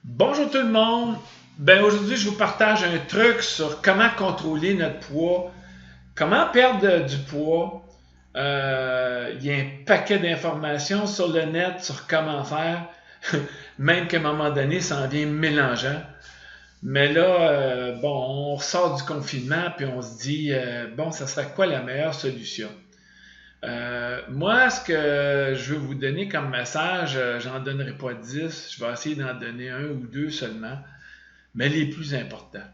Bonjour tout le monde. Aujourd'hui, je vous partage un truc sur comment contrôler notre poids, comment perdre du poids. Il y a un paquet d'informations sur le net sur comment faire, même qu'à un moment donné, ça en vient mélangeant. Mais là, on ressort du confinement puis on se dit, ça serait quoi la meilleure solution? Moi, ce que je veux vous donner comme message, j'en donnerai pas 10, je vais essayer d'en donner un ou deux seulement, mais les plus importants.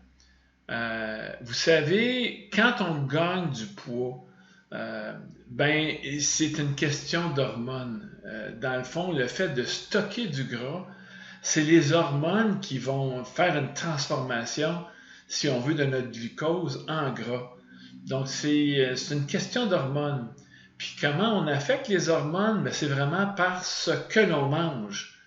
Vous savez, quand on gagne du poids, c'est une question d'hormones. Dans le fond, le fait de stocker du gras, c'est les hormones qui vont faire une transformation, si on veut, de notre glucose en gras. Donc, c'est une question d'hormones. Puis comment on affecte les hormones? C'est vraiment par ce que l'on mange.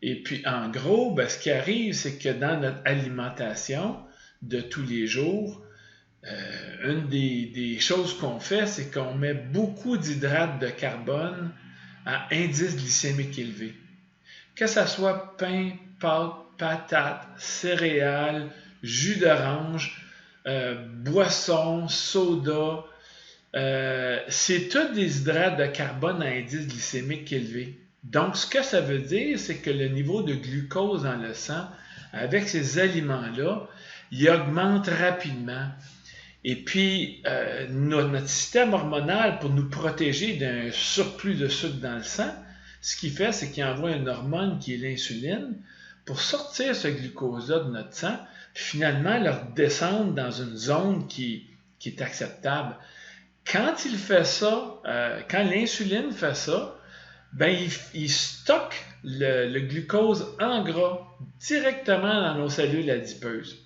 Et puis, en gros, ce qui arrive, c'est que dans notre alimentation de tous les jours, une des choses qu'on fait, c'est qu'on met beaucoup d'hydrates de carbone à indice glycémique élevé. Que ce soit pain, pâtes, patates, céréales, jus d'orange, boissons, soda, c'est tous des hydrates de carbone à indice glycémique élevé. Donc, ce que ça veut dire, c'est que le niveau de glucose dans le sang, avec ces aliments-là, il augmente rapidement. Et puis, notre système hormonal, pour nous protéger d'un surplus de sucre dans le sang, ce qu'il fait, c'est qu'il envoie une hormone qui est l'insuline pour sortir ce glucose-là de notre sang, puis finalement le redescendre dans une zone qui est acceptable. Quand il fait ça, quand l'insuline fait ça, il stocke le glucose en gras directement dans nos cellules adipeuses.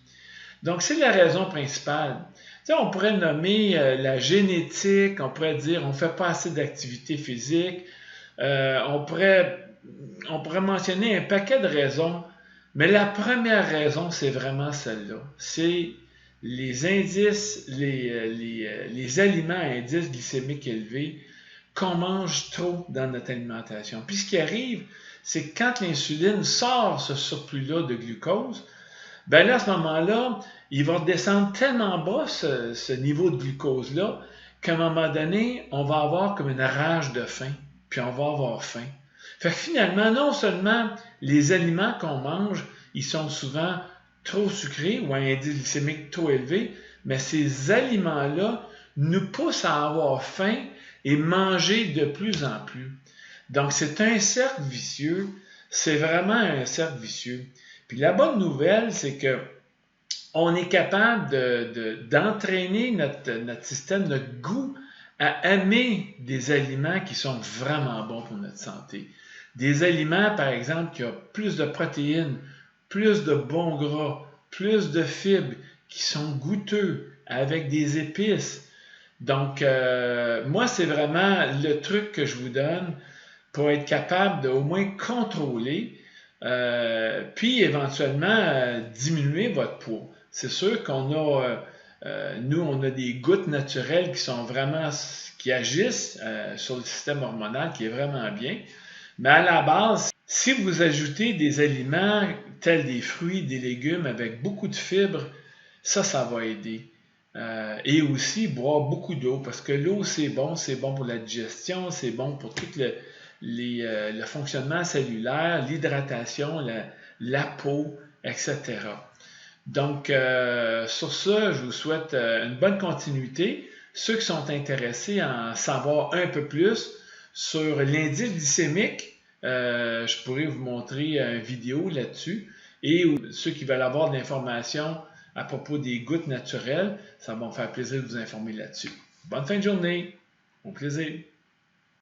Donc, c'est la raison principale. Tu sais, on pourrait nommer la génétique, on pourrait dire on ne fait pas assez d'activité physique, on pourrait mentionner un paquet de raisons, mais la première raison, c'est vraiment celle-là. C'est les indices, les aliments à indice glycémique élevé qu'on mange trop dans notre alimentation. Puis ce qui arrive, c'est que quand l'insuline sort ce surplus-là de glucose, là, à ce moment-là, il va descendre tellement bas ce niveau de glucose-là qu'à un moment donné, on va avoir comme une rage de faim, puis on va avoir faim. Fait que finalement, non seulement les aliments qu'on mange, ils sont souvent trop sucrés ou à un indice glycémique trop élevé, mais ces aliments-là nous poussent à avoir faim et manger de plus en plus. Donc, c'est un cercle vicieux. C'est vraiment un cercle vicieux. Puis la bonne nouvelle, c'est que on est capable d'entraîner notre système, notre goût à aimer des aliments qui sont vraiment bons pour notre santé. Des aliments, par exemple, qui ont plus de protéines, plus de bons gras, plus de fibres, qui sont goûteux, avec des épices. Donc, moi, c'est vraiment le truc que je vous donne pour être capable de au moins contrôler, puis éventuellement diminuer votre poids. C'est sûr qu'on a, nous, on a des gouttes naturelles qui agissent sur le système hormonal, qui est vraiment bien. Mais à la base, si vous ajoutez des aliments tels des fruits, des légumes avec beaucoup de fibres, ça va aider. Et aussi boire beaucoup d'eau, parce que l'eau, c'est bon pour la digestion, c'est bon pour tout le fonctionnement cellulaire, l'hydratation, la peau, etc. Donc, sur ça, je vous souhaite une bonne continuité. Ceux qui sont intéressés à en savoir un peu plus sur l'indice glycémique, je pourrais vous montrer une vidéo là-dessus. Et ceux qui veulent avoir de l'information à propos des gouttes naturelles, ça va me faire plaisir de vous informer là-dessus. Bonne fin de journée. Au plaisir.